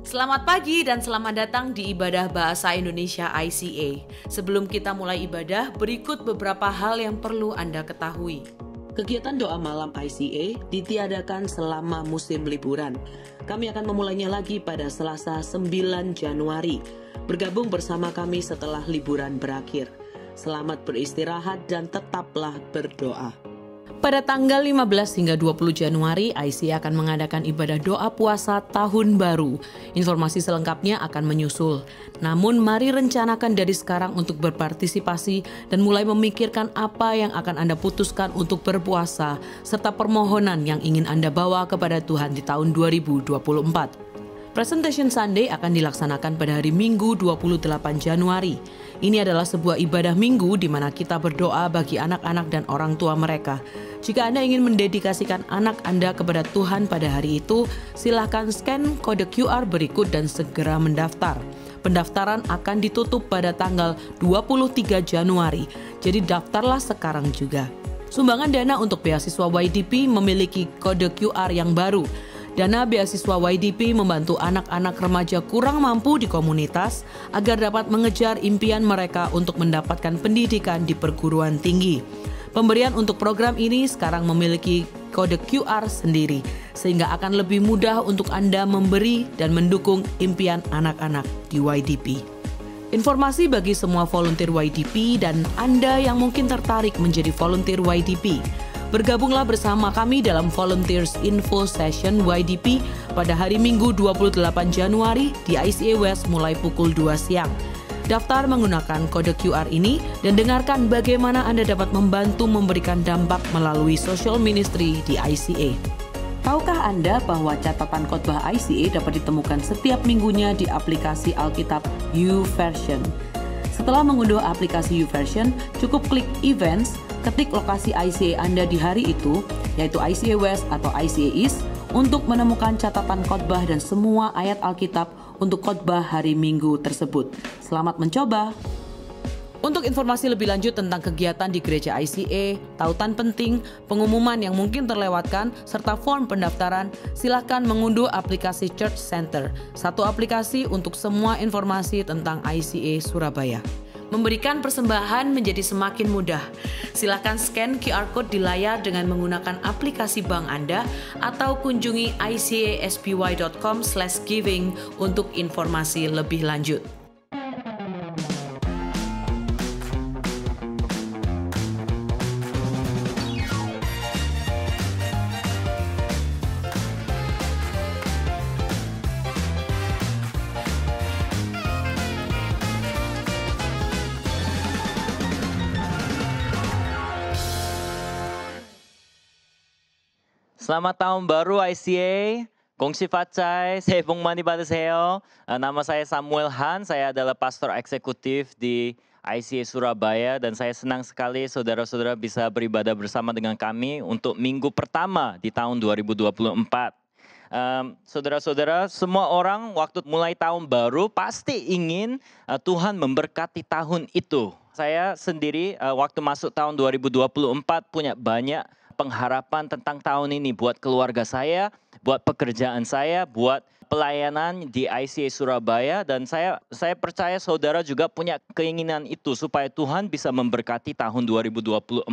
Selamat pagi dan selamat datang di Ibadah Bahasa Indonesia ICA. Sebelum kita mulai ibadah, berikut beberapa hal yang perlu Anda ketahui. Kegiatan doa malam ICA ditiadakan selama musim liburan. Kami akan memulainya lagi pada Selasa 9 Januari. Bergabung bersama kami setelah liburan berakhir. Selamat beristirahat dan tetaplah berdoa. Pada tanggal 15 hingga 20 Januari, ICA akan mengadakan ibadah doa puasa tahun baru. Informasi selengkapnya akan menyusul. Namun mari rencanakan dari sekarang untuk berpartisipasi dan mulai memikirkan apa yang akan Anda putuskan untuk berpuasa, serta permohonan yang ingin Anda bawa kepada Tuhan di tahun 2024. Presentation Sunday akan dilaksanakan pada hari Minggu 28 Januari. Ini adalah sebuah ibadah minggu di mana kita berdoa bagi anak-anak dan orang tua mereka. Jika Anda ingin mendedikasikan anak Anda kepada Tuhan pada hari itu, silakan scan kode QR berikut dan segera mendaftar. Pendaftaran akan ditutup pada tanggal 23 Januari, jadi daftarlah sekarang juga. Sumbangan dana untuk beasiswa YDP memiliki kode QR yang baru. Dana beasiswa YDP membantu anak-anak remaja kurang mampu di komunitas agar dapat mengejar impian mereka untuk mendapatkan pendidikan di perguruan tinggi. Pemberian untuk program ini sekarang memiliki kode QR sendiri, sehingga akan lebih mudah untuk Anda memberi dan mendukung impian anak-anak di YDP. Informasi bagi semua volunteer YDP dan Anda yang mungkin tertarik menjadi volunteer YDP. Bergabunglah bersama kami dalam Volunteers Info Session YDP pada hari Minggu 28 Januari di ICA West mulai pukul 2 siang. Daftar menggunakan kode QR ini dan dengarkan bagaimana Anda dapat membantu memberikan dampak melalui social ministry di ICA. Tahukah Anda bahwa catatan khotbah ICA dapat ditemukan setiap minggunya di aplikasi Alkitab YouVersion? Setelah mengunduh aplikasi YouVersion, cukup klik Events, ketik lokasi ICA Anda di hari itu, yaitu ICA West atau ICA East, untuk menemukan catatan khotbah dan semua ayat Alkitab untuk khotbah hari Minggu tersebut. Selamat mencoba! Untuk informasi lebih lanjut tentang kegiatan di gereja ICA, tautan penting, pengumuman yang mungkin terlewatkan, serta form pendaftaran, silakan mengunduh aplikasi Church Center, satu aplikasi untuk semua informasi tentang ICA Surabaya. Memberikan persembahan menjadi semakin mudah. Silakan scan QR Code di layar dengan menggunakan aplikasi bank Anda atau kunjungi icaspy.com/giving untuk informasi lebih lanjut. Selamat tahun baru ICA, Gongsi Facai, 새해 복 많이 받으세요. Nama saya Samuel Han, saya adalah pastor eksekutif di ICA Surabaya dan saya senang sekali saudara-saudara bisa beribadah bersama dengan kami untuk minggu pertama di tahun 2024. Saudara-saudara, semua orang waktu mulai tahun baru pasti ingin Tuhan memberkati tahun itu. Saya sendiri waktu masuk tahun 2024 punya banyak pengharapan tentang tahun ini buat keluarga saya, buat pekerjaan saya, buat pelayanan di ICA Surabaya, dan saya percaya saudara juga punya keinginan itu supaya Tuhan bisa memberkati tahun 2024.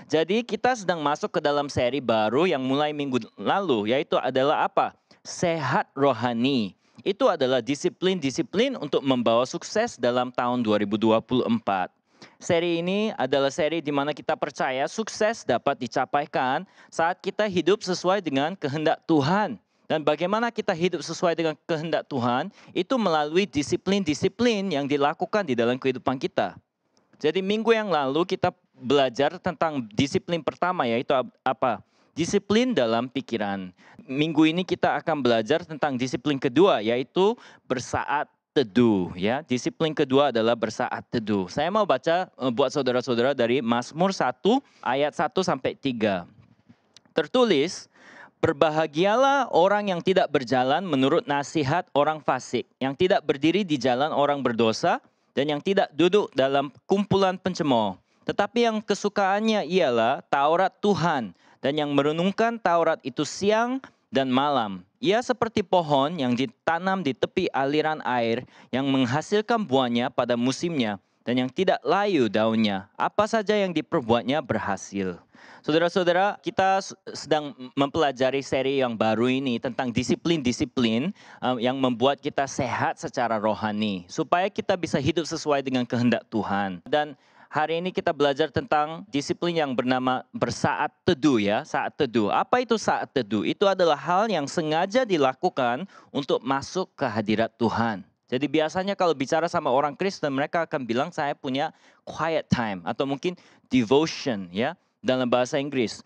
Jadi kita sedang masuk ke dalam seri baru yang mulai minggu lalu, yaitu adalah apa? Sehat rohani. Itu adalah disiplin-disiplin untuk membawa sukses dalam tahun 2024. Seri ini adalah seri di mana kita percaya sukses dapat dicapaikan saat kita hidup sesuai dengan kehendak Tuhan. Dan bagaimana kita hidup sesuai dengan kehendak Tuhan, itu melalui disiplin-disiplin yang dilakukan di dalam kehidupan kita. Jadi minggu yang lalu kita belajar tentang disiplin pertama, yaitu apa? Disiplin dalam pikiran. Minggu ini kita akan belajar tentang disiplin kedua, yaitu bersaat teduh, ya. Disiplin kedua adalah bersaat teduh. Saya mau baca buat saudara-saudara dari Mazmur 1 ayat 1 sampai 3. Tertulis, berbahagialah orang yang tidak berjalan menurut nasihat orang fasik, yang tidak berdiri di jalan orang berdosa, dan yang tidak duduk dalam kumpulan pencemooh. Tetapi yang kesukaannya ialah Taurat Tuhan, dan yang merenungkan Taurat itu siang dan malam. Ia seperti pohon yang ditanam di tepi aliran air yang menghasilkan buahnya pada musimnya dan yang tidak layu daunnya. Apa saja yang diperbuatnya berhasil. Saudara-saudara, kita sedang mempelajari seri yang baru ini tentang disiplin-disiplin yang membuat kita sehat secara rohani. Supaya kita bisa hidup sesuai dengan kehendak Tuhan. Dan hari ini kita belajar tentang disiplin yang bernama bersaat teduh ya, saat teduh. Apa itu saat teduh? Itu adalah hal yang sengaja dilakukan untuk masuk ke hadirat Tuhan. Jadi biasanya kalau bicara sama orang Kristen, mereka akan bilang saya punya quiet time atau mungkin devotion ya. Dalam bahasa Inggris,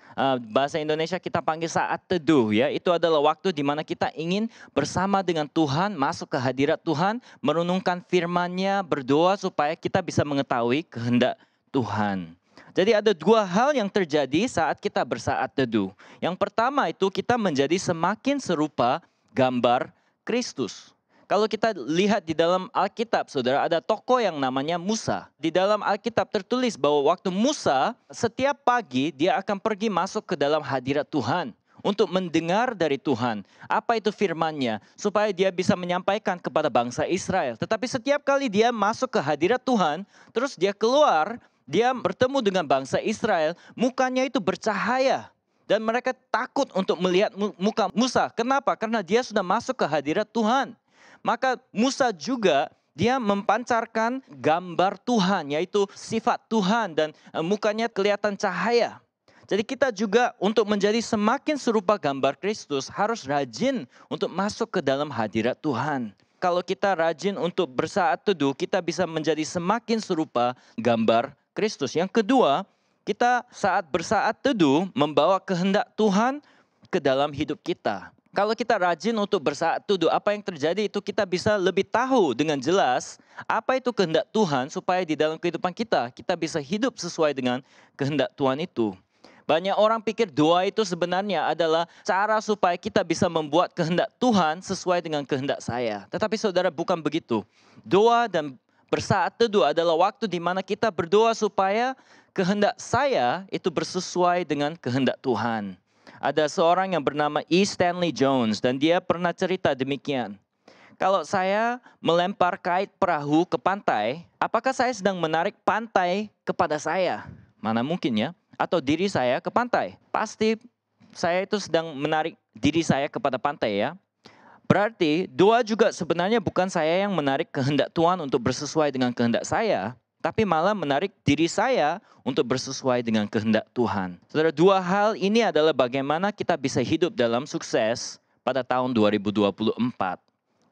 bahasa Indonesia kita panggil saat teduh ya. Itu adalah waktu di mana kita ingin bersama dengan Tuhan, masuk ke hadirat Tuhan, merenungkan firman-Nya, berdoa supaya kita bisa mengetahui kehendak Tuhan. Jadi ada dua hal yang terjadi saat kita bersaat teduh. Yang pertama itu kita menjadi semakin serupa gambar Kristus. Kalau kita lihat di dalam Alkitab, saudara, ada tokoh yang namanya Musa. Di dalam Alkitab tertulis bahwa waktu Musa, setiap pagi dia akan pergi masuk ke dalam hadirat Tuhan. Untuk mendengar dari Tuhan. Apa itu firman-Nya? Supaya dia bisa menyampaikan kepada bangsa Israel. Tetapi setiap kali dia masuk ke hadirat Tuhan, terus dia keluar, dia bertemu dengan bangsa Israel, mukanya itu bercahaya. Dan mereka takut untuk melihat muka Musa. Kenapa? Karena dia sudah masuk ke hadirat Tuhan. Maka Musa juga dia mempancarkan gambar Tuhan, yaitu sifat Tuhan dan mukanya kelihatan cahaya. Jadi kita juga untuk menjadi semakin serupa gambar Kristus harus rajin untuk masuk ke dalam hadirat Tuhan. Kalau kita rajin untuk bersaat teduh, kita bisa menjadi semakin serupa gambar Kristus. Yang kedua, kita saat bersaat teduh membawa kehendak Tuhan ke dalam hidup kita. Kalau kita rajin untuk bersaat teduh, apa yang terjadi itu kita bisa lebih tahu dengan jelas apa itu kehendak Tuhan supaya di dalam kehidupan kita bisa hidup sesuai dengan kehendak Tuhan itu. Banyak orang pikir doa itu sebenarnya adalah cara supaya kita bisa membuat kehendak Tuhan sesuai dengan kehendak saya. Tetapi saudara, bukan begitu. Doa dan bersaat teduh adalah waktu di mana kita berdoa supaya kehendak saya itu bersesuai dengan kehendak Tuhan. Ada seorang yang bernama E. Stanley Jones dan dia pernah cerita demikian. Kalau saya melempar kait perahu ke pantai, apakah saya sedang menarik pantai kepada saya? Mana mungkin ya? Atau diri saya ke pantai? Pasti saya itu sedang menarik diri saya kepada pantai ya. Berarti doa juga sebenarnya bukan saya yang menarik kehendak Tuhan untuk bersesuai dengan kehendak saya. Tapi malah menarik diri saya untuk bersesuai dengan kehendak Tuhan. Saudara, dua hal ini adalah bagaimana kita bisa hidup dalam sukses pada tahun 2024.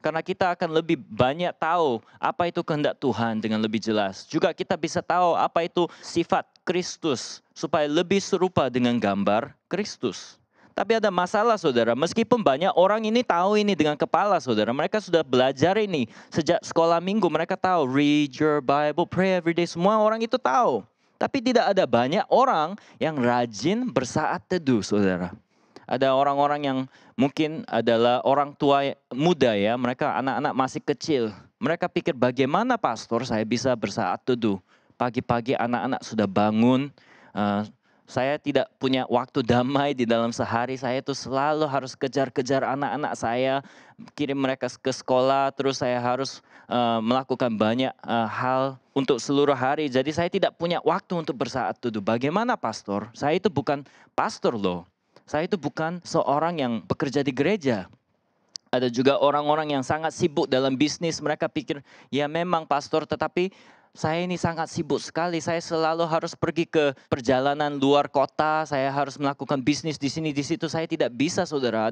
Karena kita akan lebih banyak tahu apa itu kehendak Tuhan dengan lebih jelas. Juga kita bisa tahu apa itu sifat Kristus supaya lebih serupa dengan gambar Kristus. Tapi ada masalah saudara, meskipun banyak orang ini tahu ini dengan kepala saudara. Mereka sudah belajar ini sejak sekolah minggu, mereka tahu read your Bible, pray every day. Semua orang itu tahu. Tapi tidak ada banyak orang yang rajin bersaat teduh saudara. Ada orang-orang yang mungkin adalah orang tua muda ya, mereka anak-anak masih kecil. Mereka pikir bagaimana pastor saya bisa bersaat teduh. Pagi-pagi anak-anak sudah bangun, saya tidak punya waktu damai di dalam sehari. Saya itu selalu harus kejar-kejar anak-anak saya, kirim mereka ke sekolah, terus saya harus melakukan banyak hal untuk seluruh hari. Jadi saya tidak punya waktu untuk bersaat teduh. Bagaimana pastor? Saya itu bukan pastor loh. Saya itu bukan seorang yang bekerja di gereja. Ada juga orang-orang yang sangat sibuk dalam bisnis. Mereka pikir, ya memang pastor, tetapi saya ini sangat sibuk sekali. Saya selalu harus pergi ke perjalanan luar kota. Saya harus melakukan bisnis di sini, di situ. Saya tidak bisa, saudara,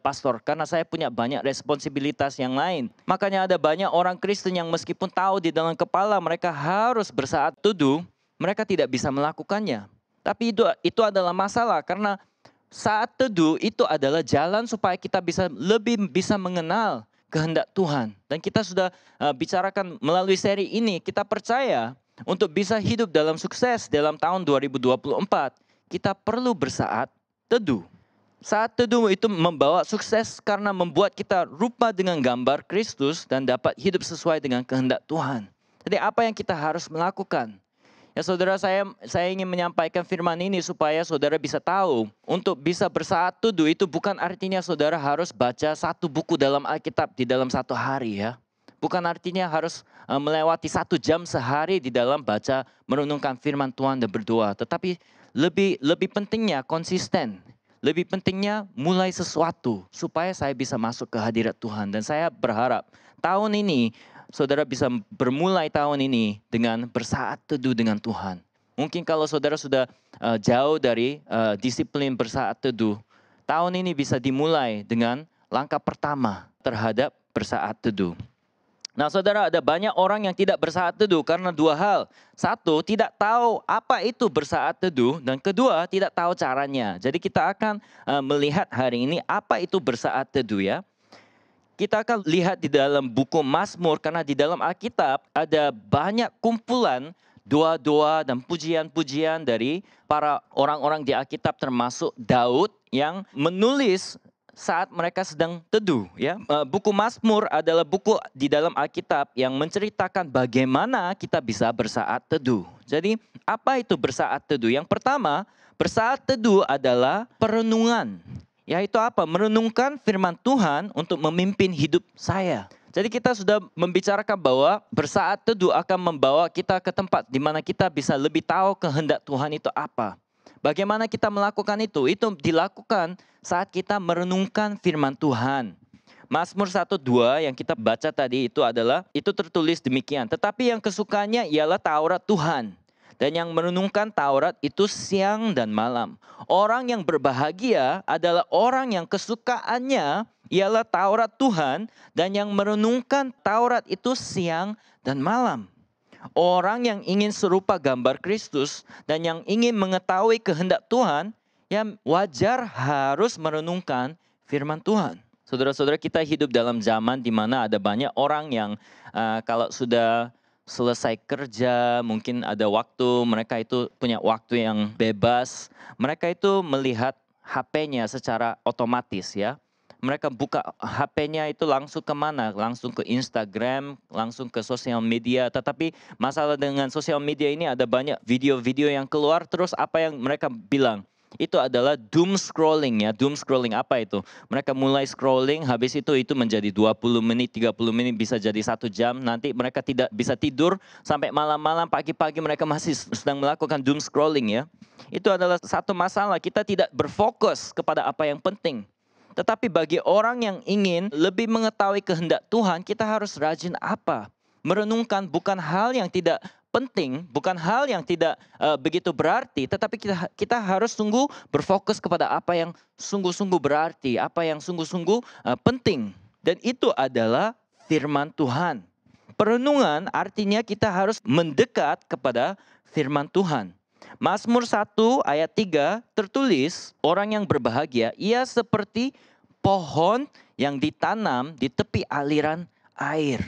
pastor, karena saya punya banyak responsibilitas yang lain. Makanya ada banyak orang Kristen yang meskipun tahu di dalam kepala mereka harus bersaat teduh, mereka tidak bisa melakukannya. Tapi itu adalah masalah, karena saat teduh itu adalah jalan supaya kita lebih bisa mengenal kehendak Tuhan. Dan kita sudah bicarakan melalui seri ini, kita percaya untuk bisa hidup dalam sukses dalam tahun 2024, kita perlu bersaat teduh. Saat teduh itu membawa sukses karena membuat kita rupa dengan gambar Kristus dan dapat hidup sesuai dengan kehendak Tuhan. Jadi apa yang kita harus melakukan? Ya saudara, saya ingin menyampaikan firman ini supaya saudara bisa tahu. Untuk bisa bersaat teduh itu bukan artinya saudara harus baca satu buku dalam Alkitab di dalam satu hari ya. Bukan artinya harus melewati 1 jam sehari di dalam baca, merenungkan firman Tuhan dan berdoa. Tetapi lebih pentingnya konsisten. Lebih pentingnya mulai sesuatu supaya saya bisa masuk ke hadirat Tuhan. Dan saya berharap tahun ini saudara bisa bermulai tahun ini dengan bersaat teduh dengan Tuhan. Mungkin kalau saudara sudah jauh dari disiplin bersaat teduh, tahun ini bisa dimulai dengan langkah pertama terhadap bersaat teduh. Nah saudara, ada banyak orang yang tidak bersaat teduh karena 2 hal. 1, tidak tahu apa itu bersaat teduh. Dan kedua, tidak tahu caranya. Jadi kita akan melihat hari ini apa itu bersaat teduh ya. Kita akan lihat di dalam buku Mazmur karena di dalam Alkitab ada banyak kumpulan doa-doa dan pujian-pujian dari para orang-orang di Alkitab termasuk Daud yang menulis saat mereka sedang teduh ya. Buku Mazmur adalah buku di dalam Alkitab yang menceritakan bagaimana kita bisa bersaat teduh. Jadi apa itu bersaat teduh? Yang pertama, bersaat teduh adalah perenungan. Yaitu apa? Merenungkan firman Tuhan untuk memimpin hidup saya. Jadi kita sudah membicarakan bahwa bersaat teduh akan membawa kita ke tempat di mana kita bisa lebih tahu kehendak Tuhan itu apa. Bagaimana kita melakukan itu? Itu dilakukan saat kita merenungkan firman Tuhan. Mazmur 1:2 yang kita baca tadi itu tertulis demikian. Tetapi yang kesukanya ialah Taurat Tuhan. Dan yang merenungkan Taurat itu siang dan malam. Orang yang berbahagia adalah orang yang kesukaannya ialah Taurat Tuhan. Dan yang merenungkan Taurat itu siang dan malam. Orang yang ingin serupa gambar Kristus dan yang ingin mengetahui kehendak Tuhan, ya wajar harus merenungkan firman Tuhan. Saudara-saudara, kita hidup dalam zaman di mana ada banyak orang yang kalau sudah selesai kerja, mungkin ada waktu, mereka itu punya waktu yang bebas, mereka itu melihat HP-nya secara otomatis ya. Mereka buka HP-nya itu langsung kemana? Langsung ke Instagram, langsung ke sosial media. Tetapi masalah dengan sosial media ini ada banyak video-video yang keluar. Terus apa yang mereka bilang? Itu adalah doom scrolling ya. Doom scrolling apa itu? Mereka mulai scrolling, habis itu menjadi 20 menit, 30 menit, bisa jadi 1 jam. Nanti mereka tidak bisa tidur sampai malam-malam, pagi-pagi mereka masih sedang melakukan doom scrolling ya. Itu adalah satu masalah, kita tidak berfokus kepada apa yang penting. Tetapi bagi orang yang ingin lebih mengetahui kehendak Tuhan, kita harus rajin apa? Merenungkan bukan hal yang tidak penting, bukan hal yang tidak begitu berarti, tetapi kita harus sungguh berfokus kepada apa yang sungguh-sungguh berarti, apa yang sungguh-sungguh penting. Dan itu adalah firman Tuhan. Perenungan artinya kita harus mendekat kepada firman Tuhan. Mazmur 1 ayat 3 tertulis, orang yang berbahagia, ia seperti pohon yang ditanam di tepi aliran air.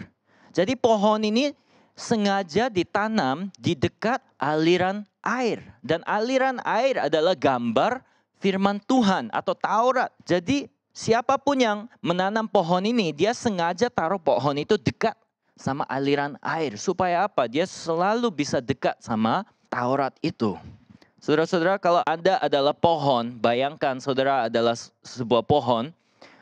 Jadi pohon ini sengaja ditanam di dekat aliran air. Dan aliran air adalah gambar firman Tuhan atau Taurat. Jadi siapapun yang menanam pohon ini, dia sengaja taruh pohon itu dekat sama aliran air. Supaya apa? Dia selalu bisa dekat sama Taurat itu. Saudara-saudara, kalau Anda adalah pohon, bayangkan saudara adalah sebuah pohon.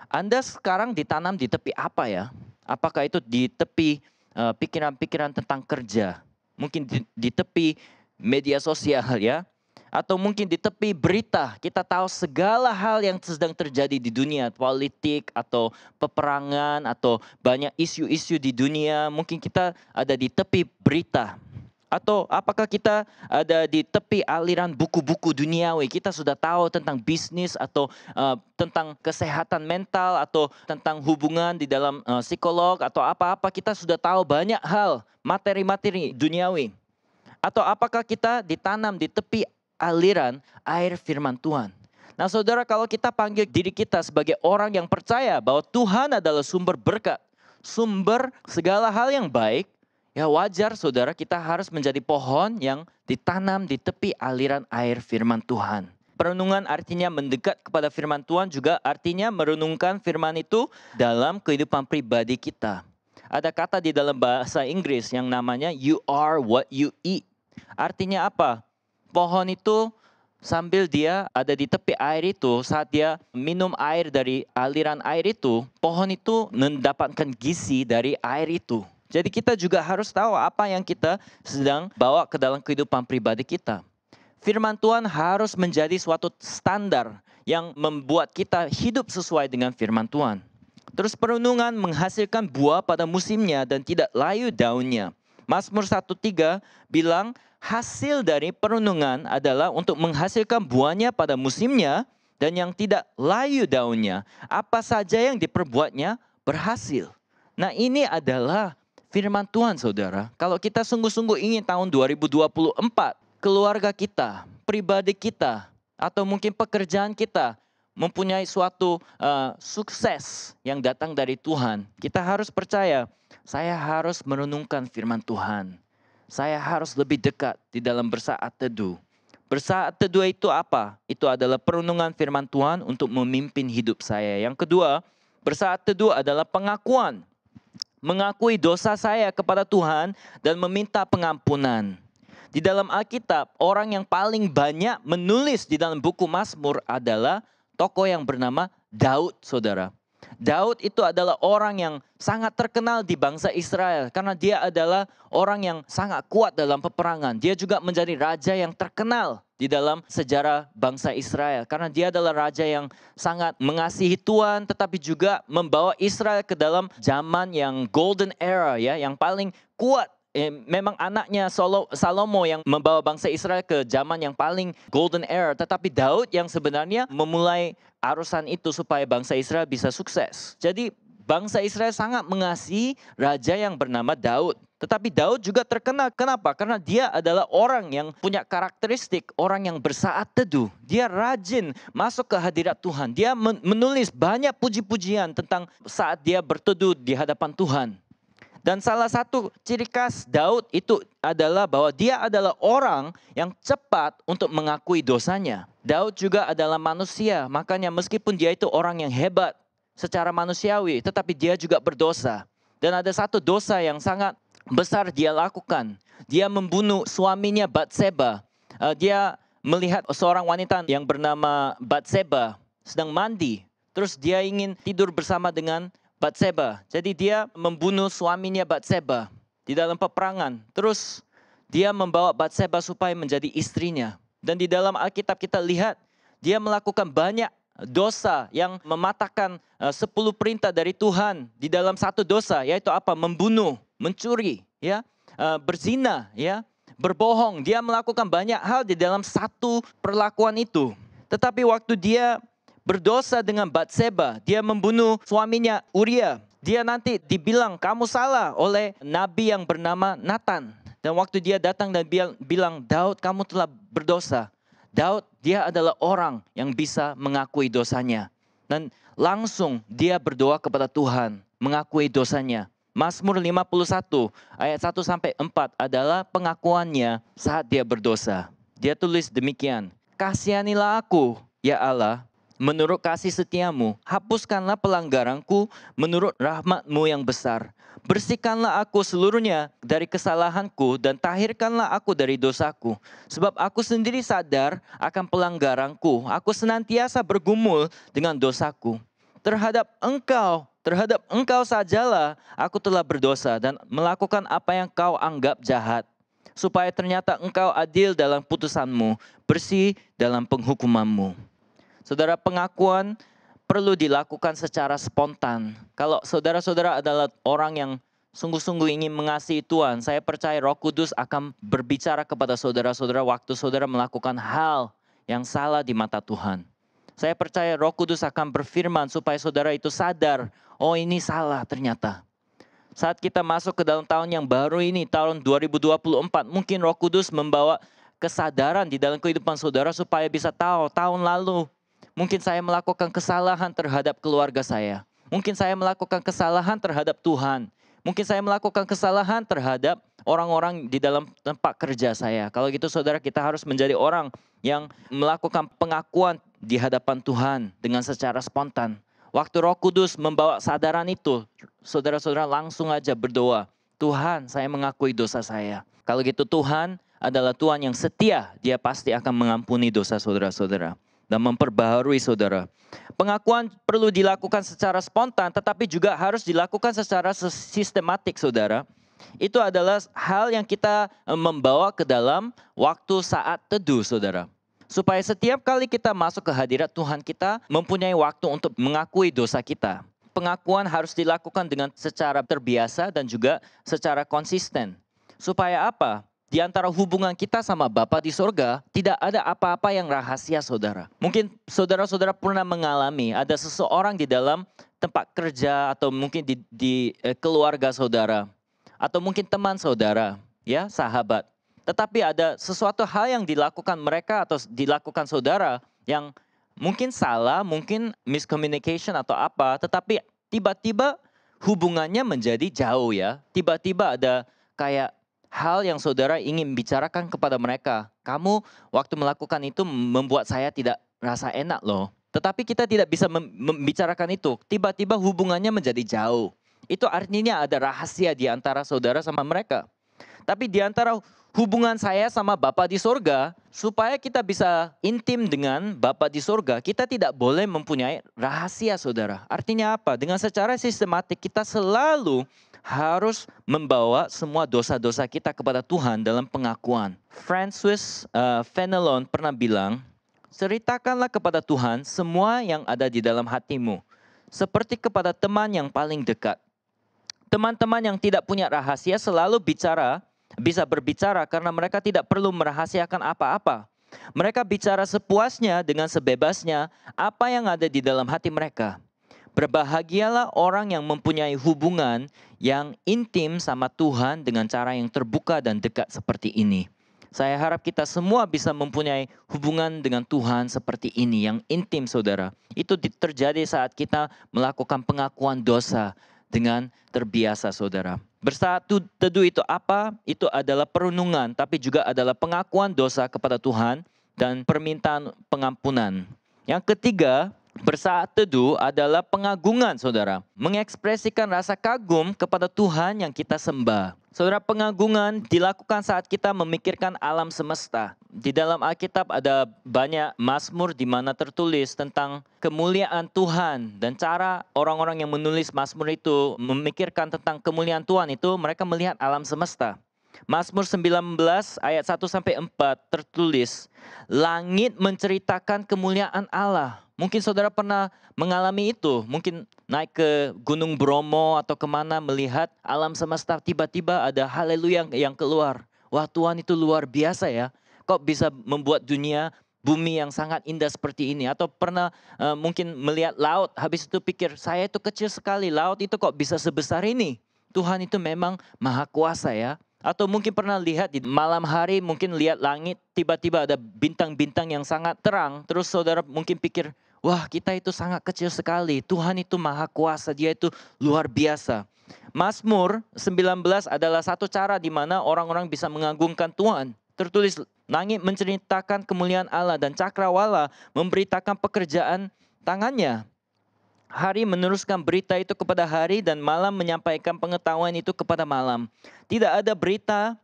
Anda sekarang ditanam di tepi apa ya? Apakah itu di tepi pikiran-pikiran tentang kerja? Mungkin di tepi media sosial ya? Atau mungkin di tepi berita. Kita tahu segala hal yang sedang terjadi di dunia. Politik atau peperangan atau banyak isu-isu di dunia. Mungkin kita ada di tepi berita. Atau apakah kita ada di tepi aliran buku-buku duniawi? Kita sudah tahu tentang bisnis atau tentang kesehatan mental atau tentang hubungan di dalam psikolog atau apa-apa. Kita sudah tahu banyak hal, materi-materi duniawi. Atau apakah kita ditanam di tepi aliran air firman Tuhan? Nah saudara, kalau kita panggil diri kita sebagai orang yang percaya bahwa Tuhan adalah sumber berkat, sumber segala hal yang baik, ya wajar saudara, kita harus menjadi pohon yang ditanam di tepi aliran air firman Tuhan. Perenungan artinya mendekat kepada firman Tuhan, juga artinya merenungkan firman itu dalam kehidupan pribadi kita. Ada kata di dalam bahasa Inggris yang namanya you are what you eat. Artinya apa? Pohon itu sambil dia ada di tepi air itu, saat dia minum air dari aliran air itu, pohon itu mendapatkan gizi dari air itu. Jadi kita juga harus tahu apa yang kita sedang bawa ke dalam kehidupan pribadi kita. Firman Tuhan harus menjadi suatu standar yang membuat kita hidup sesuai dengan firman Tuhan. Terus perenungan menghasilkan buah pada musimnya dan tidak layu daunnya. Mazmur 1:3 bilang hasil dari perenungan adalah untuk menghasilkan buahnya pada musimnya dan yang tidak layu daunnya. Apa saja yang diperbuatnya berhasil. Nah, ini adalah firman Tuhan, saudara. Kalau kita sungguh-sungguh ingin tahun 2024, keluarga kita, pribadi kita, atau mungkin pekerjaan kita mempunyai suatu sukses yang datang dari Tuhan, kita harus percaya, saya harus merenungkan firman Tuhan. Saya harus lebih dekat di dalam bersaat teduh. Bersaat teduh itu apa? Itu adalah perenungan firman Tuhan untuk memimpin hidup saya. Yang kedua, bersaat teduh adalah pengakuan. Mengakui dosa saya kepada Tuhan dan meminta pengampunan. Di dalam Alkitab, orang yang paling banyak menulis di dalam buku Mazmur adalah tokoh yang bernama Daud, saudara. Daud itu adalah orang yang sangat terkenal di bangsa Israel karena dia adalah orang yang sangat kuat dalam peperangan. Dia juga menjadi raja yang terkenal di dalam sejarah bangsa Israel karena dia adalah raja yang sangat mengasihi Tuhan tetapi juga membawa Israel ke dalam zaman yang golden era, ya, yang paling kuat. Memang anaknya Salomo yang membawa bangsa Israel ke zaman yang paling golden era. Tetapi Daud yang sebenarnya memulai arusan itu supaya bangsa Israel bisa sukses. Jadi bangsa Israel sangat mengasihi raja yang bernama Daud. Tetapi Daud juga terkenal. Kenapa? Karena dia adalah orang yang punya karakteristik orang yang bersaat teduh. Dia rajin masuk ke hadirat Tuhan. Dia menulis banyak puji-pujian tentang saat dia berteduh di hadapan Tuhan. Dan salah satu ciri khas Daud itu adalah bahwa dia adalah orang yang cepat untuk mengakui dosanya. Daud juga adalah manusia, makanya meskipun dia itu orang yang hebat secara manusiawi, tetapi dia juga berdosa. Dan ada satu dosa yang sangat besar dia lakukan. Dia membunuh suaminya Batseba. Dia melihat seorang wanita yang bernama Batseba sedang mandi. Terus dia ingin tidur bersama dengan Batseba. Jadi dia membunuh suaminya Batseba di dalam peperangan. Terus dia membawa Batseba supaya menjadi istrinya. Dan di dalam Alkitab kita lihat dia melakukan banyak dosa yang mematahkan 10 perintah dari Tuhan di dalam satu dosa, yaitu apa? Membunuh, mencuri, ya, berzina, ya, berbohong. Dia melakukan banyak hal di dalam satu perlakuan itu. Tetapi waktu dia berdosa dengan Batseba, dia membunuh suaminya Uria. Dia nanti dibilang kamu salah oleh nabi yang bernama Nathan. Dan waktu dia datang dan bilang, Daud kamu telah berdosa. Daud dia adalah orang yang bisa mengakui dosanya. Dan langsung dia berdoa kepada Tuhan, mengakui dosanya. Mazmur 51 ayat 1-4 adalah pengakuannya saat dia berdosa. Dia tulis demikian, kasihanilah aku ya Allah, menurut kasih setiamu, hapuskanlah pelanggaranku menurut rahmatmu yang besar. Bersihkanlah aku seluruhnya dari kesalahanku dan tahirkanlah aku dari dosaku. Sebab aku sendiri sadar akan pelanggaranku. Aku senantiasa bergumul dengan dosaku. Terhadap engkau sajalah aku telah berdosa dan melakukan apa yang kau anggap jahat. Supaya ternyata engkau adil dalam putusanmu, bersih dalam penghukumanmu. Saudara, pengakuan perlu dilakukan secara spontan. Kalau saudara-saudara adalah orang yang sungguh-sungguh ingin mengasihi Tuhan, saya percaya Roh Kudus akan berbicara kepada saudara-saudara waktu saudara melakukan hal yang salah di mata Tuhan. Saya percaya Roh Kudus akan berfirman supaya saudara itu sadar, oh ini salah ternyata. Saat kita masuk ke dalam tahun yang baru ini, tahun 2024, mungkin Roh Kudus membawa kesadaran di dalam kehidupan saudara supaya bisa tahu tahun lalu mungkin saya melakukan kesalahan terhadap keluarga saya. Mungkin saya melakukan kesalahan terhadap Tuhan. Mungkin saya melakukan kesalahan terhadap orang-orang di dalam tempat kerja saya. Kalau gitu saudara, kita harus menjadi orang yang melakukan pengakuan di hadapan Tuhan dengan secara spontan. Waktu Roh Kudus membawa sadaran itu, saudara-saudara langsung aja berdoa. Tuhan, saya mengakui dosa saya. Kalau gitu Tuhan, adalah Tuhan yang setia. Dia pasti akan mengampuni dosa saudara-saudara dan memperbaharui saudara. Pengakuan perlu dilakukan secara spontan, tetapi juga harus dilakukan secara sistematik, saudara. Itu adalah hal yang kita membawa ke dalam waktu saat teduh, saudara. Supaya setiap kali kita masuk ke hadirat Tuhan, kita mempunyai waktu untuk mengakui dosa kita. Pengakuan harus dilakukan dengan secara terbiasa dan juga secara konsisten. Supaya apa? Di antara hubungan kita sama Bapa di sorga, tidak ada apa-apa yang rahasia, saudara. Mungkin saudara-saudara pernah mengalami ada seseorang di dalam tempat kerja atau mungkin di keluarga saudara. Atau mungkin teman saudara, ya, sahabat. Tetapi ada sesuatu hal yang dilakukan mereka atau dilakukan saudara yang mungkin salah, mungkin miscommunication atau apa. Tetapi tiba-tiba hubungannya menjadi jauh, ya. Tiba-tiba ada kayak hal yang saudara ingin bicarakan kepada mereka. Kamu waktu melakukan itu membuat saya tidak rasa enak loh. Tetapi kita tidak bisa membicarakan itu. Tiba-tiba hubungannya menjadi jauh. Itu artinya ada rahasia di antara saudara sama mereka. Tapi di antara hubungan saya sama Bapa di sorga, supaya kita bisa intim dengan Bapa di sorga, kita tidak boleh mempunyai rahasia, saudara. Artinya apa? Dengan secara sistematik kita selalu harus membawa semua dosa-dosa kita kepada Tuhan dalam pengakuan. Francis Fenelon pernah bilang, ceritakanlah kepada Tuhan semua yang ada di dalam hatimu, seperti kepada teman yang paling dekat. Teman-teman yang tidak punya rahasia selalu bisa berbicara karena mereka tidak perlu merahasiakan apa-apa. Mereka bicara sepuasnya dengan sebebasnya apa yang ada di dalam hati mereka. Berbahagialah orang yang mempunyai hubungan yang intim sama Tuhan dengan cara yang terbuka dan dekat seperti ini. Saya harap kita semua bisa mempunyai hubungan dengan Tuhan seperti ini, yang intim, saudara. Itu terjadi saat kita melakukan pengakuan dosa dengan terbiasa, saudara. Bersaat teduh itu apa? Itu adalah perenungan, tapi juga adalah pengakuan dosa kepada Tuhan dan permintaan pengampunan. Yang ketiga, bersaat teduh adalah pengagungan, saudara. Mengekspresikan rasa kagum kepada Tuhan yang kita sembah. Saudara, pengagungan dilakukan saat kita memikirkan alam semesta. Di dalam Alkitab ada banyak mazmur di mana tertulis tentang kemuliaan Tuhan. Dan cara orang-orang yang menulis mazmur itu memikirkan tentang kemuliaan Tuhan itu, mereka melihat alam semesta. Mazmur 19 ayat 1-4 tertulis, langit menceritakan kemuliaan Allah. Mungkin saudara pernah mengalami itu. Mungkin naik ke Gunung Bromo atau kemana melihat alam semesta. Tiba-tiba ada haleluya yang keluar. Wah, Tuhan itu luar biasa ya. Kok bisa membuat bumi yang sangat indah seperti ini. Atau pernah mungkin melihat laut. Habis itu pikir, saya itu kecil sekali. Laut itu kok bisa sebesar ini. Tuhan itu memang maha kuasa ya. Atau mungkin pernah lihat di malam hari, mungkin lihat langit, tiba-tiba ada bintang-bintang yang sangat terang. Terus saudara mungkin pikir, wah, kita itu sangat kecil sekali. Tuhan itu maha kuasa, dia itu luar biasa. Mazmur 19 adalah satu cara di mana orang-orang bisa mengagungkan Tuhan. Tertulis, langit menceritakan kemuliaan Allah dan cakrawala memberitakan pekerjaan tangannya. Hari meneruskan berita itu kepada hari dan malam menyampaikan pengetahuan itu kepada malam. Tidak ada berita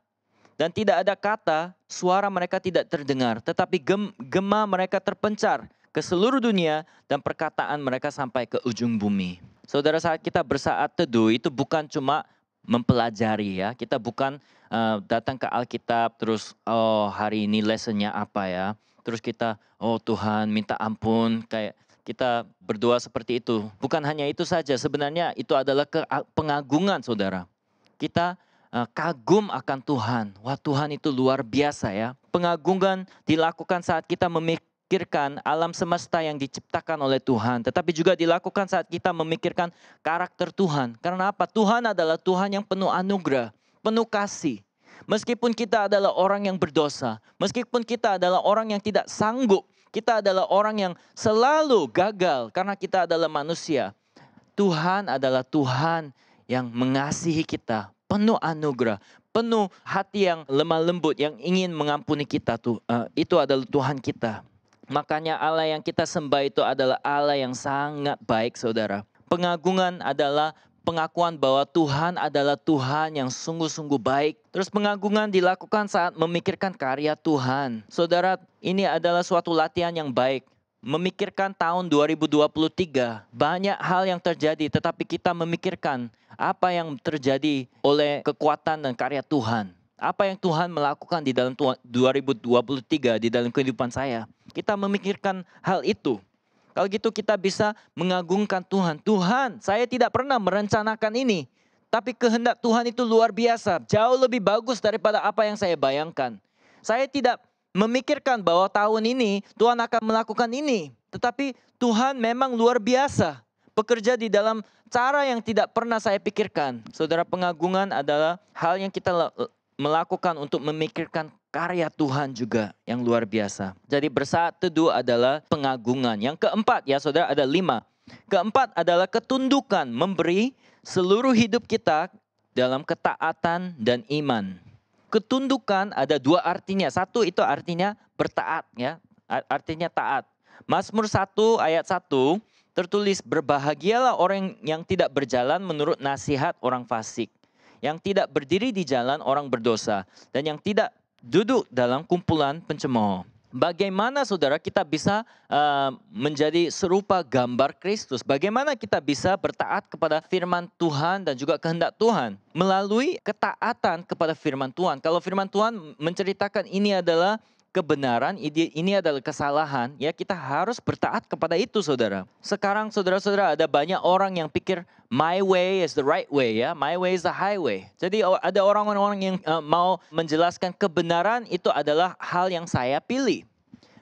dan tidak ada kata, suara mereka tidak terdengar. Tetapi gema mereka terpencar ke seluruh dunia dan perkataan mereka sampai ke ujung bumi. Saudara, saat kita bersaat teduh itu bukan cuma mempelajari ya. Kita bukan datang ke Alkitab terus, oh hari ini lessonnya apa ya. Terus kita, oh Tuhan minta ampun, kayak kita berdoa seperti itu. Bukan hanya itu saja, sebenarnya itu adalah pengagungan, saudara. Kita kagum akan Tuhan. Wah, Tuhan itu luar biasa ya. Pengagungan dilakukan saat kita memikirkan alam semesta yang diciptakan oleh Tuhan. Tetapi juga dilakukan saat kita memikirkan karakter Tuhan. Karena apa? Tuhan adalah Tuhan yang penuh anugerah, penuh kasih. Meskipun kita adalah orang yang berdosa, meskipun kita adalah orang yang tidak sanggup, kita adalah orang yang selalu gagal karena kita adalah manusia. Tuhan adalah Tuhan yang mengasihi kita, penuh anugerah, penuh hati yang lemah lembut, yang ingin mengampuni kita. Itu adalah Tuhan kita. Makanya Allah yang kita sembah itu adalah Allah yang sangat baik, saudara. Pengagungan adalah pengakuan bahwa Tuhan adalah Tuhan yang sungguh-sungguh baik. Terus pengagungan dilakukan saat memikirkan karya Tuhan. Saudara, ini adalah suatu latihan yang baik. Memikirkan tahun 2023, banyak hal yang terjadi, tetapi kita memikirkan apa yang terjadi oleh kekuatan dan karya Tuhan. Apa yang Tuhan melakukan di dalam 2023 di dalam kehidupan saya. Kita memikirkan hal itu. Kalau gitu kita bisa mengagungkan Tuhan. Tuhan, saya tidak pernah merencanakan ini. Tapi kehendak Tuhan itu luar biasa. Jauh lebih bagus daripada apa yang saya bayangkan. Saya tidak memikirkan bahwa tahun ini Tuhan akan melakukan ini. Tetapi Tuhan memang luar biasa. Bekerja di dalam cara yang tidak pernah saya pikirkan. Saudara, pengagungan adalah hal yang kita melakukan untuk memikirkan karya Tuhan juga yang luar biasa. Jadi bersaat teduh adalah pengagungan. Yang keempat ya saudara, ada 5. Keempat adalah ketundukan, memberi seluruh hidup kita dalam ketaatan dan iman. Ketundukan ada 2 artinya. Satu itu artinya bertaat ya, artinya taat. Mazmur 1 ayat 1 tertulis, berbahagialah orang yang tidak berjalan menurut nasihat orang fasik, yang tidak berdiri di jalan orang berdosa, dan yang tidak duduk dalam kumpulan pencemooh. Bagaimana saudara kita bisa menjadi serupa gambar Kristus? Bagaimana kita bisa bertaat kepada firman Tuhan dan juga kehendak Tuhan? Melalui ketaatan kepada firman Tuhan. Kalau firman Tuhan menceritakan ini adalah kebenaran, ini adalah kesalahan, ya kita harus bertaat kepada itu saudara. Sekarang saudara-saudara ada banyak orang yang pikir my way is the right way ya, my way is the highway. Jadi ada orang-orang yang mau menjelaskan kebenaran itu adalah hal yang saya pilih.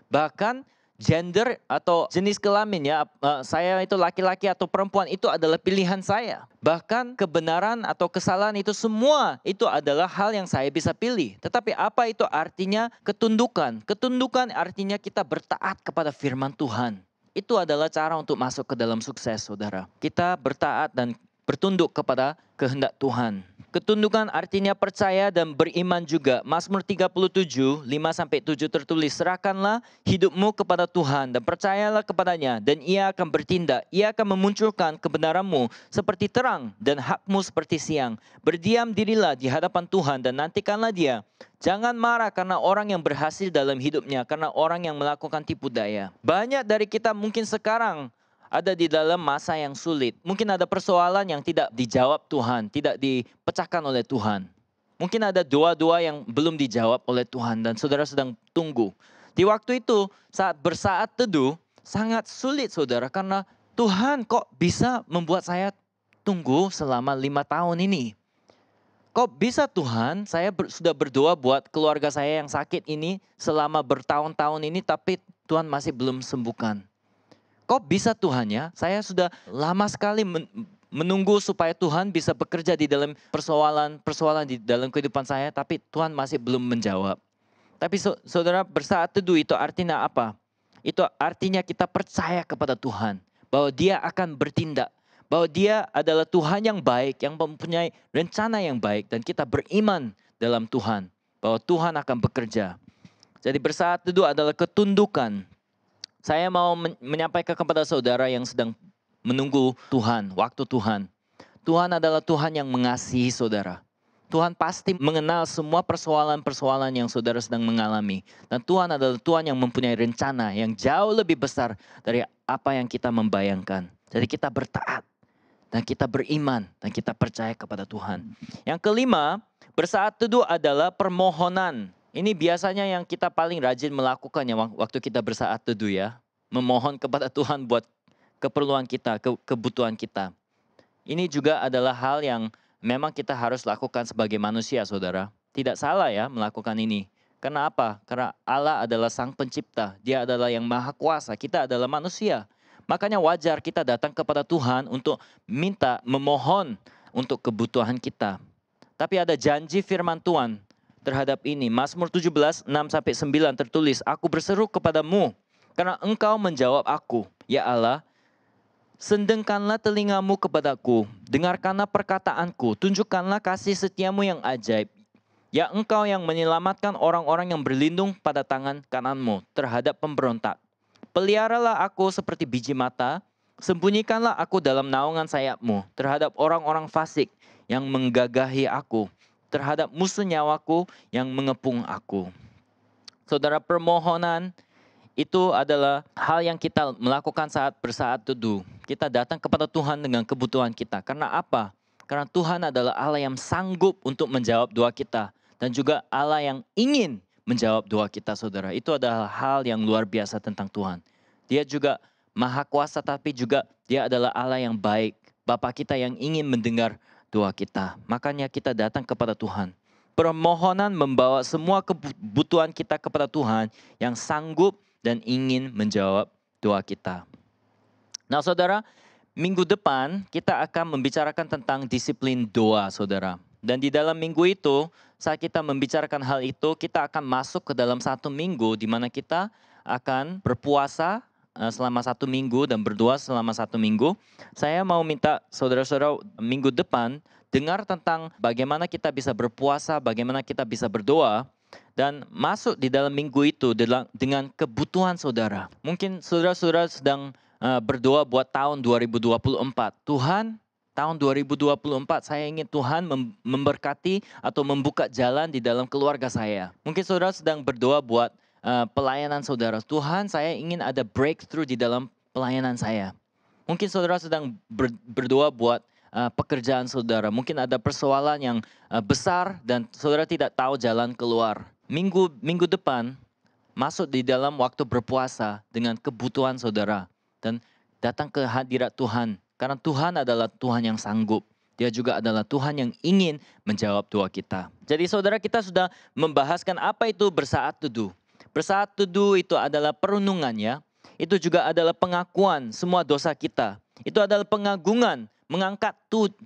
Bahkan gender atau jenis kelamin ya, saya itu laki-laki atau perempuan itu adalah pilihan saya. Bahkan kebenaran atau kesalahan itu semua itu adalah hal yang saya bisa pilih. Tetapi apa itu artinya ketundukan? Ketundukan artinya kita bertaat kepada firman Tuhan. Itu adalah cara untuk masuk ke dalam sukses saudara. Kita bertaat dan bertunduk kepada kehendak Tuhan. Ketundukan artinya percaya dan beriman juga. Mazmur 37, 5-7 tertulis, serahkanlah hidupmu kepada Tuhan dan percayalah kepadanya, dan ia akan bertindak. Ia akan memunculkan kebenaranmu seperti terang dan hakmu seperti siang. Berdiam dirilah di hadapan Tuhan dan nantikanlah dia. Jangan marah karena orang yang berhasil dalam hidupnya, karena orang yang melakukan tipu daya. Banyak dari kita mungkin sekarang ada di dalam masa yang sulit. Mungkin ada persoalan yang tidak dijawab Tuhan, tidak dipecahkan oleh Tuhan. Mungkin ada doa-doa yang belum dijawab oleh Tuhan dan saudara sedang tunggu. Di waktu itu saat bersaat teduh sangat sulit saudara, karena Tuhan kok bisa membuat saya tunggu selama 5 tahun ini. Kok bisa Tuhan, saya sudah berdoa buat keluarga saya yang sakit ini selama bertahun-tahun ini, tapi Tuhan masih belum sembuhkan. Kok bisa Tuhan ya? Saya sudah lama sekali menunggu supaya Tuhan bisa bekerja di dalam persoalan di dalam kehidupan saya, tapi Tuhan masih belum menjawab. Tapi saudara, bersaat teduh itu artinya apa? Itu artinya kita percaya kepada Tuhan, bahwa Dia akan bertindak, bahwa Dia adalah Tuhan yang baik, yang mempunyai rencana yang baik, dan kita beriman dalam Tuhan, bahwa Tuhan akan bekerja. Jadi bersaat teduh adalah ketundukan. Saya mau menyampaikan kepada saudara yang sedang menunggu Tuhan, waktu Tuhan. Tuhan adalah Tuhan yang mengasihi saudara. Tuhan pasti mengenal semua persoalan-persoalan yang saudara sedang mengalami. Dan Tuhan adalah Tuhan yang mempunyai rencana yang jauh lebih besar dari apa yang kita membayangkan. Jadi kita bertaat dan kita beriman dan kita percaya kepada Tuhan. Yang kelima, bersaat teduh adalah permohonan. Ini biasanya yang kita paling rajin melakukannya waktu kita bersaat teduh ya. Memohon kepada Tuhan buat keperluan kita, kebutuhan kita. Ini juga adalah hal yang memang kita harus lakukan sebagai manusia saudara. Tidak salah ya melakukan ini. Karena apa? Karena Allah adalah Sang Pencipta. Dia adalah yang Maha Kuasa. Kita adalah manusia. Makanya wajar kita datang kepada Tuhan untuk memohon untuk kebutuhan kita. Tapi ada janji firman Tuhan terhadap ini. Mazmur 17, 6-9 tertulis, aku berseru kepadamu karena engkau menjawab aku. Ya Allah, sendengkanlah telingamu kepadaku, dengarkanlah perkataanku, tunjukkanlah kasih setiamu yang ajaib. Ya engkau yang menyelamatkan orang-orang yang berlindung pada tangan kananmu terhadap pemberontak. Peliharalah aku seperti biji mata Sembunyikanlah aku dalam naungan sayap-Mu terhadap orang-orang fasik yang menggagahi aku, terhadap musuh nyawaku yang mengepung aku. Saudara, permohonan itu adalah hal yang kita melakukan bersaat teduh. Kita datang kepada Tuhan dengan kebutuhan kita. Karena apa? Karena Tuhan adalah Allah yang sanggup untuk menjawab doa kita. Dan juga Allah yang ingin menjawab doa kita, saudara. Itu adalah hal yang luar biasa tentang Tuhan. Dia juga Maha Kuasa, tapi juga Dia adalah Allah yang baik. Bapa kita yang ingin mendengar doa kita. Makanya kita datang kepada Tuhan. Permohonan membawa semua kebutuhan kita kepada Tuhan yang sanggup dan ingin menjawab doa kita. Nah, saudara, minggu depan kita akan membicarakan tentang disiplin doa, saudara. Dan di dalam minggu itu, saat kita membicarakan hal itu, kita akan masuk ke dalam satu minggu di mana kita akan berpuasa selama 1 minggu dan berdoa selama 1 minggu. Saya mau minta saudara-saudara minggu depan dengar tentang bagaimana kita bisa berpuasa, bagaimana kita bisa berdoa. Dan masuk di dalam minggu itu dengan kebutuhan saudara. Mungkin saudara-saudara sedang berdoa buat tahun 2024. Tuhan, tahun 2024 saya ingin Tuhan memberkati atau membuka jalan di dalam keluarga saya. Mungkin saudara sedang berdoa buat pelayanan saudara. Tuhan, saya ingin ada breakthrough di dalam pelayanan saya. Mungkin saudara sedang berdoa buat pekerjaan saudara. Mungkin ada persoalan yang besar dan saudara tidak tahu jalan keluar. Minggu depan masuk di dalam waktu berpuasa dengan kebutuhan saudara. Dan datang ke hadirat Tuhan. Karena Tuhan adalah Tuhan yang sanggup. Dia juga adalah Tuhan yang ingin menjawab doa kita. Jadi saudara, kita sudah membahaskan apa itu bersaat teduh. Bersaat teduh itu adalah perenungan, ya. Itu juga adalah pengakuan semua dosa kita. Itu adalah pengagungan, mengangkat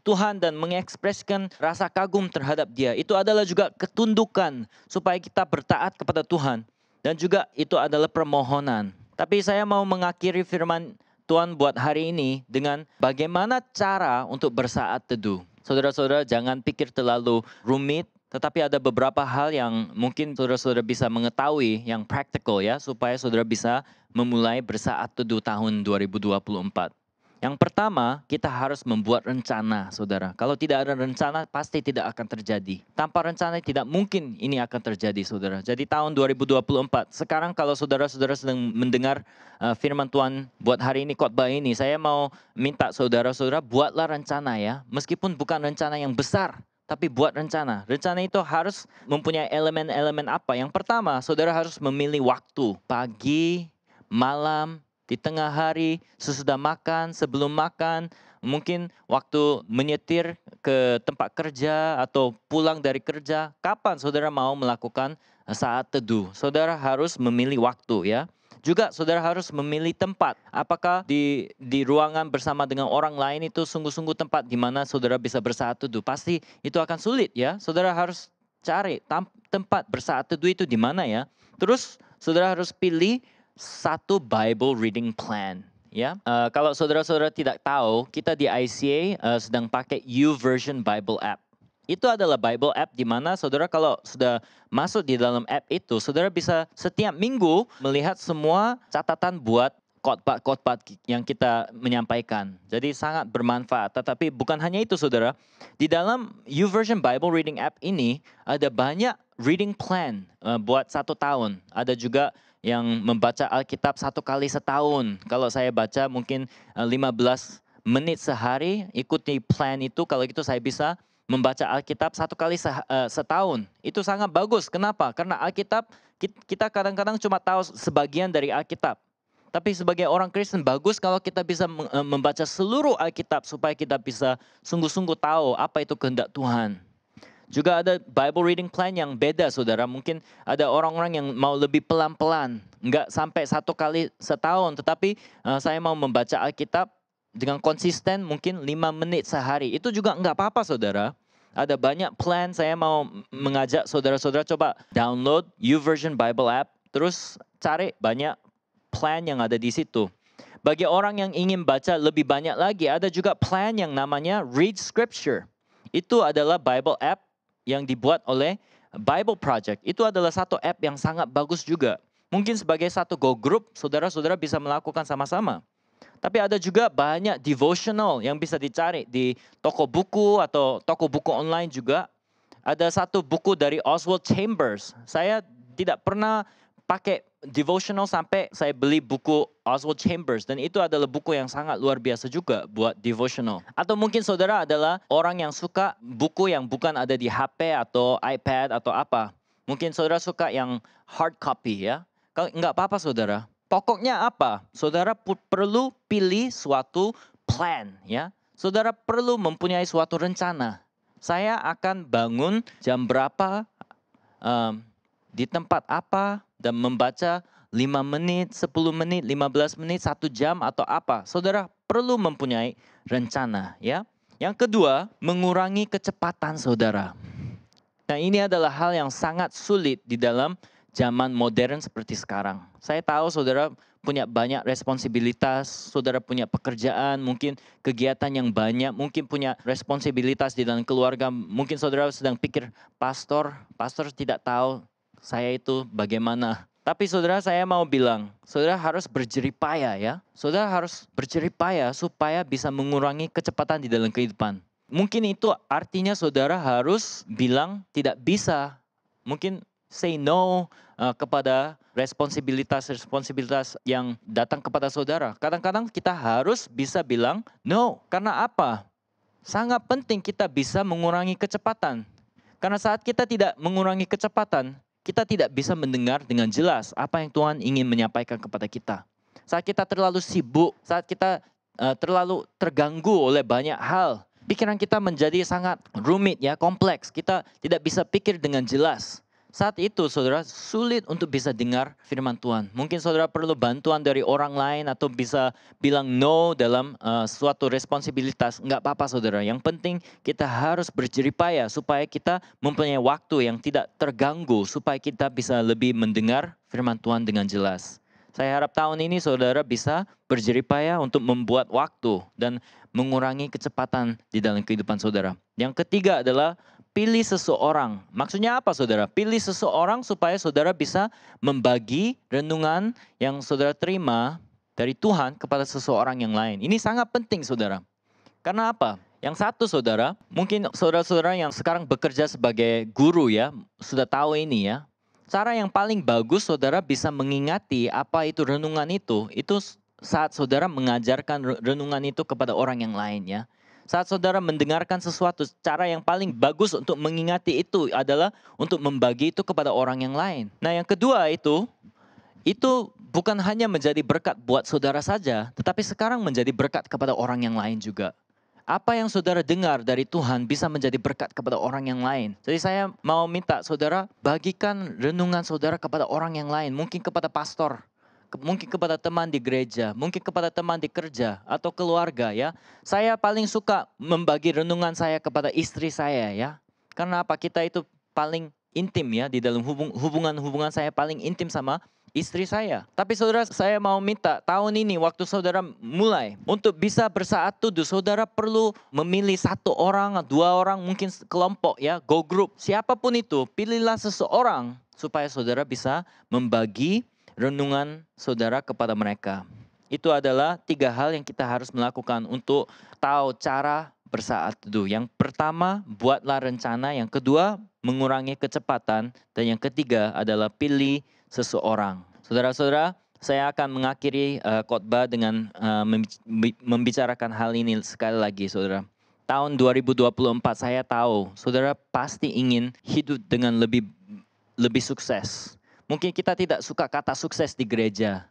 Tuhan dan mengekspresikan rasa kagum terhadap Dia. Itu adalah juga ketundukan supaya kita bertaat kepada Tuhan. Dan juga itu adalah permohonan. Tapi saya mau mengakhiri firman Tuhan buat hari ini dengan bagaimana cara untuk bersaat teduh. Saudara-saudara, jangan pikir terlalu rumit. Tetapi ada beberapa hal yang mungkin saudara-saudara bisa mengetahui yang praktikal, ya, supaya saudara bisa memulai bersaat teduh tahun 2024. Yang pertama, kita harus membuat rencana, saudara. Kalau tidak ada rencana, pasti tidak akan terjadi. Tanpa rencana tidak mungkin ini akan terjadi, saudara. Jadi tahun 2024, sekarang kalau saudara-saudara sedang mendengar firman Tuhan buat hari ini, khotbah ini, saya mau minta saudara-saudara buatlah rencana, ya. Meskipun bukan rencana yang besar, tapi buat rencana. Rencana itu harus mempunyai elemen-elemen apa? Yang pertama, saudara harus memilih waktu. Pagi, malam, di tengah hari, sesudah makan, sebelum makan, mungkin waktu menyetir ke tempat kerja atau pulang dari kerja. Kapan saudara mau melakukan saat teduh? Saudara harus memilih waktu, ya. Juga saudara harus memilih tempat. Apakah di ruangan bersama dengan orang lain itu sungguh-sungguh tempat di mana saudara bisa bersaat teduh? Pasti itu akan sulit, ya. Saudara harus cari tempat bersaat teduh itu di mana, ya. Terus saudara harus pilih satu Bible reading plan, ya. Kalau saudara-saudara tidak tahu, kita di ICA sedang pakai YouVersion Bible app. Itu adalah Bible app di mana saudara kalau sudah masuk di dalam app itu, saudara bisa setiap minggu melihat semua catatan buat khotbah yang kita menyampaikan. Jadi sangat bermanfaat. Tetapi bukan hanya itu, saudara. Di dalam YouVersion Bible Reading App ini ada banyak reading plan buat 1 tahun. Ada juga yang membaca Alkitab 1 kali setahun. Kalau saya baca mungkin 15 menit sehari, ikuti plan itu. Kalau gitu saya bisa membaca Alkitab 1 kali setahun. Itu sangat bagus. Kenapa? Karena Alkitab kita kadang-kadang cuma tahu sebagian dari Alkitab. Tapi sebagai orang Kristen bagus kalau kita bisa membaca seluruh Alkitab supaya kita bisa sungguh-sungguh tahu apa itu kehendak Tuhan. Juga ada Bible reading plan yang beda, saudara. Mungkin ada orang-orang yang mau lebih pelan-pelan. Enggak sampai 1 kali setahun. Tetapi saya mau membaca Alkitab dengan konsisten mungkin 5 menit sehari. Itu juga enggak apa-apa, saudara. Ada banyak plan. Saya mau mengajak saudara-saudara coba download YouVersion Bible app. Terus cari banyak plan yang ada di situ. Bagi orang yang ingin baca lebih banyak lagi, ada juga plan yang namanya Read Scripture. Itu adalah Bible app yang dibuat oleh Bible Project. Itu adalah satu app yang sangat bagus juga. Mungkin sebagai satu go group, saudara-saudara bisa melakukan sama-sama. Tapi ada juga banyak devotional yang bisa dicari di toko buku atau toko buku online juga. Ada satu buku dari Oswald Chambers. Saya tidak pernah pakai devotional sampai saya beli buku Oswald Chambers. Dan itu adalah buku yang sangat luar biasa juga buat devotional. Atau mungkin saudara adalah orang yang suka buku yang bukan ada di HP atau iPad atau apa. Mungkin saudara suka yang hard copy ya. Enggak apa-apa saudara. Pokoknya apa? Saudara perlu pilih suatu plan ya. Saudara perlu mempunyai suatu rencana. Saya akan bangun jam berapa, di tempat apa, dan membaca 5 menit, 10 menit, 15 menit, 1 jam atau apa. Saudara perlu mempunyai rencana ya. Yang kedua, mengurangi kecepatan saudara. Nah ini adalah hal yang sangat sulit di dalam zaman modern seperti sekarang. Saya tahu saudara punya banyak responsibilitas, saudara punya pekerjaan, mungkin kegiatan yang banyak, mungkin punya responsibilitas di dalam keluarga. Mungkin saudara sedang pikir, pastor tidak tahu saya itu bagaimana. Tapi saudara saya mau bilang, saudara harus berjeripaya ya. Saudara harus berjeripaya supaya bisa mengurangi kecepatan di dalam kehidupan. Mungkin itu artinya saudara harus bilang tidak bisa. Mungkin say no kepada responsibilitas yang datang kepada saudara. Kadang-kadang kita harus bisa bilang no. Karena apa? Sangat penting kita bisa mengurangi kecepatan. Karena saat kita tidak mengurangi kecepatan, kita tidak bisa mendengar dengan jelas apa yang Tuhan ingin menyampaikan kepada kita. Saat kita terlalu sibuk, saat kita terlalu terganggu oleh banyak hal, pikiran kita menjadi sangat rumit ya, kompleks. Kita tidak bisa pikir dengan jelas. Saat itu saudara sulit untuk bisa dengar firman Tuhan. Mungkin saudara perlu bantuan dari orang lain atau bisa bilang no dalam suatu responsibilitas. Enggak apa-apa saudara. Yang penting kita harus berjeripaya supaya kita mempunyai waktu yang tidak terganggu. Supaya kita bisa lebih mendengar firman Tuhan dengan jelas. Saya harap tahun ini saudara bisa berjeripaya untuk membuat waktu dan mengurangi kecepatan di dalam kehidupan saudara. Yang ketiga adalah pilih seseorang. Maksudnya apa saudara? Pilih seseorang supaya saudara bisa membagi renungan yang saudara terima dari Tuhan kepada seseorang yang lain. Ini sangat penting saudara. Karena apa? Yang satu saudara, mungkin saudara-saudara yang sekarang bekerja sebagai guru ya, sudah tahu ini ya. Cara yang paling bagus saudara bisa mengingati apa itu renungan itu saat saudara mengajarkan renungan itu kepada orang yang lain ya. Saat saudara mendengarkan sesuatu, cara yang paling bagus untuk mengingati itu adalah untuk membagi itu kepada orang yang lain. Nah yang kedua itu bukan hanya menjadi berkat buat saudara saja, tetapi sekarang menjadi berkat kepada orang yang lain juga. Apa yang saudara dengar dari Tuhan bisa menjadi berkat kepada orang yang lain. Jadi saya mau minta saudara bagikan renungan saudara kepada orang yang lain, mungkin kepada pastor. Mungkin kepada teman di gereja, mungkin kepada teman di kerja atau keluarga ya. Saya paling suka membagi renungan saya kepada istri saya ya. Karena apa? Kita itu paling intim ya di dalam hubungan saya paling intim sama istri saya. Tapi saudara saya mau minta tahun ini waktu saudara mulai untuk bisa bersaat teduh, saudara perlu memilih 1 orang, 2 orang, mungkin kelompok ya, go group. Siapapun itu, pilihlah seseorang supaya saudara bisa membagi renungan saudara kepada mereka. Itu adalah 3 hal yang kita harus melakukan untuk tahu cara bersaat teduh. Yang pertama, buatlah rencana. Yang kedua, mengurangi kecepatan. Dan yang ketiga adalah pilih seseorang. Saudara-saudara, saya akan mengakhiri khotbah dengan membicarakan hal ini sekali lagi, saudara. Tahun 2024 saya tahu, saudara pasti ingin hidup dengan lebih sukses. Mungkin kita tidak suka kata sukses di gereja.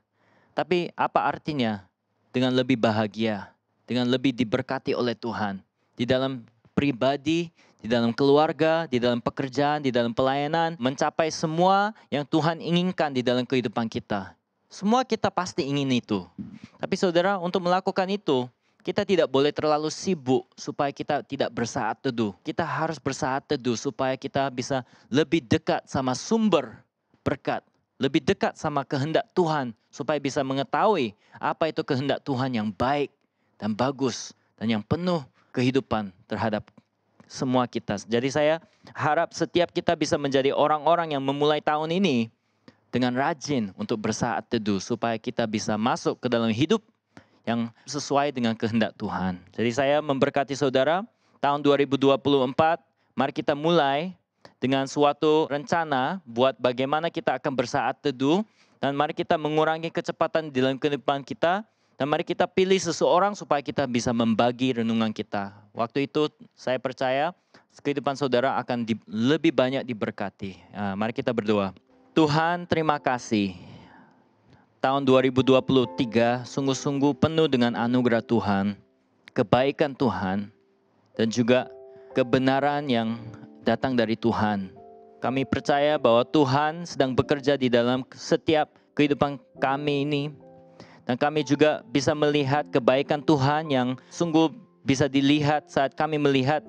Tapi apa artinya? Dengan lebih bahagia. Dengan lebih diberkati oleh Tuhan. Di dalam pribadi, di dalam keluarga, di dalam pekerjaan, di dalam pelayanan. Mencapai semua yang Tuhan inginkan di dalam kehidupan kita. Semua kita pasti ingin itu. Tapi saudara, untuk melakukan itu, kita tidak boleh terlalu sibuk supaya kita tidak bersaat teduh. Kita harus bersaat teduh supaya kita bisa lebih dekat sama sumber berkat, lebih dekat sama kehendak Tuhan supaya bisa mengetahui apa itu kehendak Tuhan yang baik dan bagus dan yang penuh kehidupan terhadap semua kita. Jadi saya harap setiap kita bisa menjadi orang-orang yang memulai tahun ini dengan rajin untuk bersaat teduh supaya kita bisa masuk ke dalam hidup yang sesuai dengan kehendak Tuhan. Jadi saya memberkati saudara, tahun 2024, mari kita mulai dengan suatu rencana buat bagaimana kita akan bersaat teduh, dan mari kita mengurangi kecepatan di dalam kehidupan kita, dan mari kita pilih seseorang supaya kita bisa membagi renungan kita. Waktu itu saya percaya kehidupan saudara akan lebih banyak diberkati. Mari kita berdoa. Tuhan, terima kasih. Tahun 2023 sungguh-sungguh penuh dengan anugerah Tuhan, kebaikan Tuhan, dan juga kebenaran yang datang dari Tuhan. Kami percaya bahwa Tuhan sedang bekerja di dalam setiap kehidupan kami ini. Dan kami juga bisa melihat kebaikan Tuhan yang sungguh bisa dilihat saat kami melihat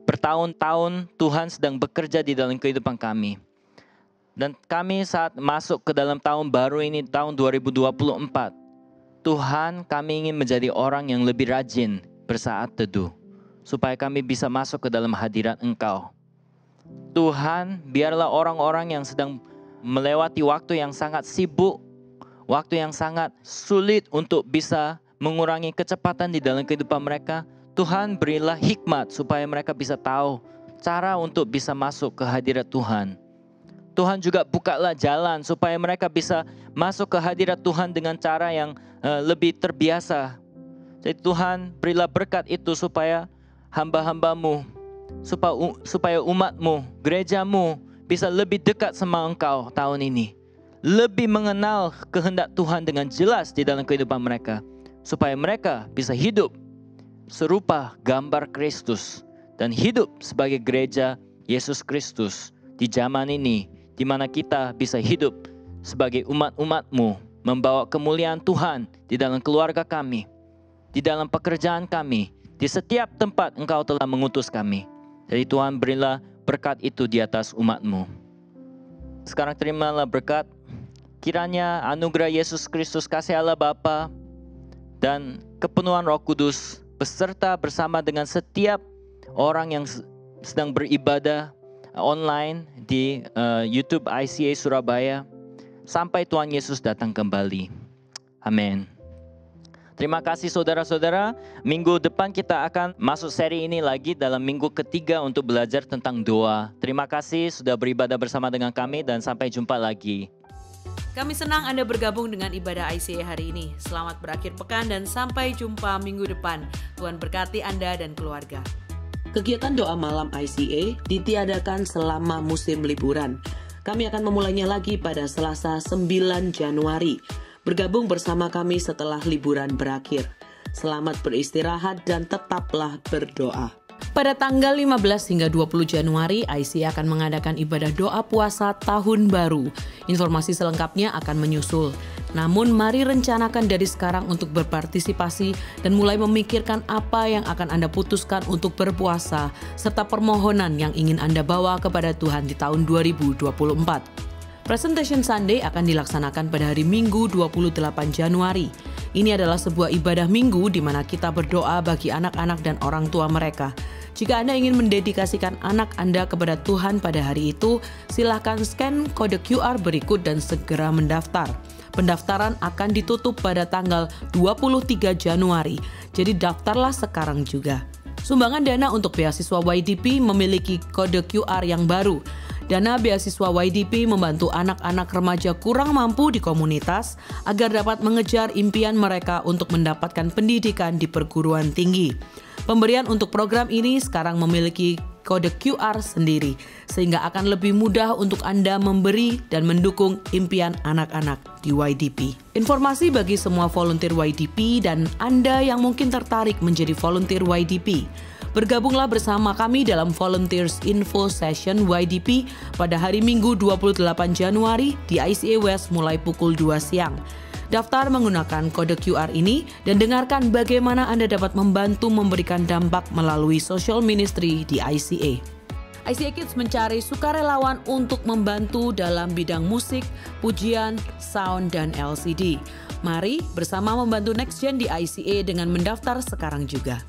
bertahun-tahun Tuhan sedang bekerja di dalam kehidupan kami. Dan kami saat masuk ke dalam tahun baru ini, tahun 2024, Tuhan, kami ingin menjadi orang yang lebih rajin bersaat teduh, supaya kami bisa masuk ke dalam hadirat Engkau. Tuhan, biarlah orang-orang yang sedang melewati waktu yang sangat sibuk, waktu yang sangat sulit untuk bisa mengurangi kecepatan di dalam kehidupan mereka, Tuhan berilah hikmat supaya mereka bisa tahu cara untuk bisa masuk ke hadirat Tuhan. Tuhan juga bukalah jalan supaya mereka bisa masuk ke hadirat Tuhan dengan cara yang lebih terbiasa. Jadi Tuhan berilah berkat itu supaya hamba-hambamu, supaya umatmu, gerejamu bisa lebih dekat sama Engkau tahun ini. Lebih mengenal kehendak Tuhan dengan jelas di dalam kehidupan mereka. Supaya mereka bisa hidup serupa gambar Kristus. Dan hidup sebagai gereja Yesus Kristus di zaman ini, di mana kita bisa hidup sebagai umat-umat-Mu, membawa kemuliaan Tuhan di dalam keluarga kami, di dalam pekerjaan kami, di setiap tempat Engkau telah mengutus kami. Jadi Tuhan berilah berkat itu di atas umat-Mu. Sekarang terimalah berkat. Kiranya anugerah Yesus Kristus, kasih Allah Bapa, dan kepenuhan Roh Kudus beserta bersama dengan setiap orang yang sedang beribadah online di YouTube ICA Surabaya, sampai Tuhan Yesus datang kembali. Amin. Terima kasih saudara-saudara. Minggu depan kita akan masuk seri ini lagi dalam minggu ketiga untuk belajar tentang doa. Terima kasih sudah beribadah bersama dengan kami dan sampai jumpa lagi. Kami senang Anda bergabung dengan ibadah ICA hari ini. Selamat berakhir pekan dan sampai jumpa minggu depan. Tuhan berkati Anda dan keluarga. Kegiatan doa malam ICA ditiadakan selama musim liburan. Kami akan memulainya lagi pada Selasa 9 Januari. Bergabung bersama kami setelah liburan berakhir. Selamat beristirahat dan tetaplah berdoa. Pada tanggal 15 hingga 20 Januari, ICA akan mengadakan ibadah doa puasa tahun baru. Informasi selengkapnya akan menyusul. Namun mari rencanakan dari sekarang untuk berpartisipasi dan mulai memikirkan apa yang akan Anda putuskan untuk berpuasa, serta permohonan yang ingin Anda bawa kepada Tuhan di tahun 2024. Presentation Sunday akan dilaksanakan pada hari Minggu 28 Januari. Ini adalah sebuah ibadah minggu di mana kita berdoa bagi anak-anak dan orang tua mereka. Jika Anda ingin mendedikasikan anak Anda kepada Tuhan pada hari itu, silakan scan kode QR berikut dan segera mendaftar. Pendaftaran akan ditutup pada tanggal 23 Januari, jadi daftarlah sekarang juga. Sumbangan dana untuk beasiswa YDP memiliki kode QR yang baru. Dana beasiswa YDP membantu anak-anak remaja kurang mampu di komunitas agar dapat mengejar impian mereka untuk mendapatkan pendidikan di perguruan tinggi. Pemberian untuk program ini sekarang memiliki kode QR sendiri, sehingga akan lebih mudah untuk Anda memberi dan mendukung impian anak-anak di YDP. Informasi bagi semua volunteer YDP dan Anda yang mungkin tertarik menjadi volunteer YDP. Bergabunglah bersama kami dalam Volunteers Info Session YDP pada hari Minggu 28 Januari di ICA West mulai pukul 2 siang. Daftar menggunakan kode QR ini dan dengarkan bagaimana Anda dapat membantu memberikan dampak melalui social ministry di ICA. ICA Kids mencari sukarelawan untuk membantu dalam bidang musik, pujian, sound, dan LCD. Mari bersama membantu Next Gen di ICA dengan mendaftar sekarang juga.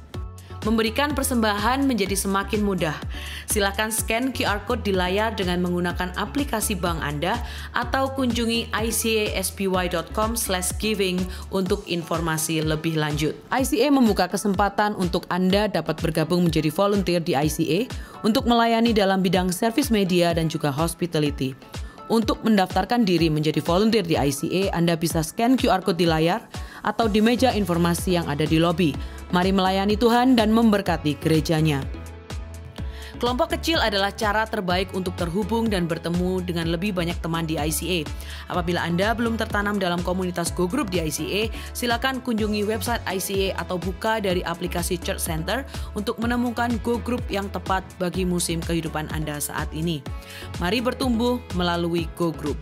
Memberikan persembahan menjadi semakin mudah. Silakan scan QR Code di layar dengan menggunakan aplikasi bank Anda atau kunjungi icaspy.com/giving untuk informasi lebih lanjut. ICA membuka kesempatan untuk Anda dapat bergabung menjadi volunteer di ICA untuk melayani dalam bidang service media dan juga hospitality. Untuk mendaftarkan diri menjadi volunteer di ICA, Anda bisa scan QR Code di layar atau di meja informasi yang ada di lobi. Mari melayani Tuhan dan memberkati gerejanya. Kelompok kecil adalah cara terbaik untuk terhubung dan bertemu dengan lebih banyak teman di ICA. Apabila Anda belum tertanam dalam komunitas Go Group di ICA, silakan kunjungi website ICA atau buka dari aplikasi Church Center untuk menemukan Go Group yang tepat bagi musim kehidupan Anda saat ini. Mari bertumbuh melalui Go Group.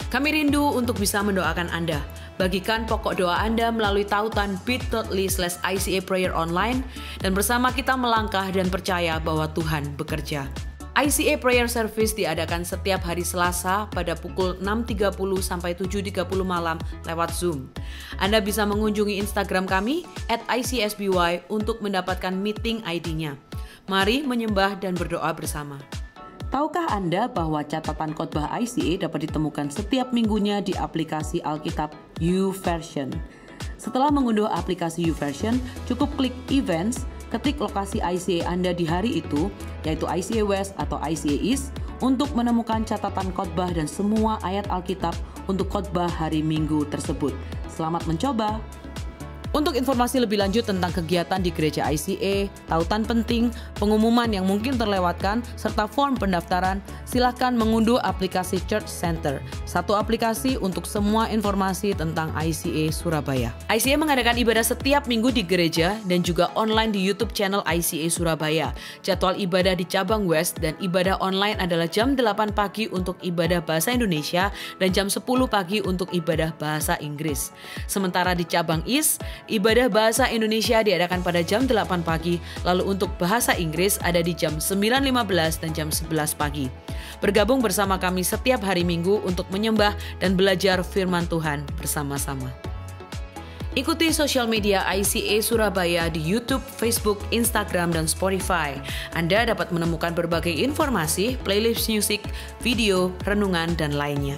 Kami rindu untuk bisa mendoakan Anda. Bagikan pokok doa Anda melalui tautan bit.ly/ICA Prayer Online dan bersama kita melangkah dan percaya bahwa Tuhan bekerja. ICA Prayer Service diadakan setiap hari Selasa pada pukul 6.30 sampai 7.30 malam lewat Zoom. Anda bisa mengunjungi Instagram kami @ICSBY untuk mendapatkan meeting ID-nya. Mari menyembah dan berdoa bersama. Tahukah Anda bahwa catatan khotbah ICA dapat ditemukan setiap minggunya di aplikasi Alkitab YouVersion? Setelah mengunduh aplikasi YouVersion, cukup klik Events, ketik lokasi ICA Anda di hari itu, yaitu ICA West atau ICA East, untuk menemukan catatan khotbah dan semua ayat Alkitab untuk khotbah hari Minggu tersebut. Selamat mencoba! Untuk informasi lebih lanjut tentang kegiatan di gereja ICA, tautan penting, pengumuman yang mungkin terlewatkan, serta form pendaftaran, silakan mengunduh aplikasi Church Center, satu aplikasi untuk semua informasi tentang ICA Surabaya. ICA mengadakan ibadah setiap minggu di gereja dan juga online di YouTube channel ICA Surabaya. Jadwal ibadah di cabang West dan ibadah online adalah jam 8 pagi untuk ibadah bahasa Indonesia dan jam 10 pagi untuk ibadah bahasa Inggris. Sementara di cabang East, ibadah bahasa Indonesia diadakan pada jam 8 pagi, lalu untuk bahasa Inggris ada di jam 9.15 dan jam 11 pagi. Bergabung bersama kami setiap hari Minggu untuk menyembah dan belajar firman Tuhan bersama-sama. Ikuti sosial media ICA Surabaya di YouTube, Facebook, Instagram, dan Spotify. Anda dapat menemukan berbagai informasi, playlist musik, video, renungan, dan lainnya.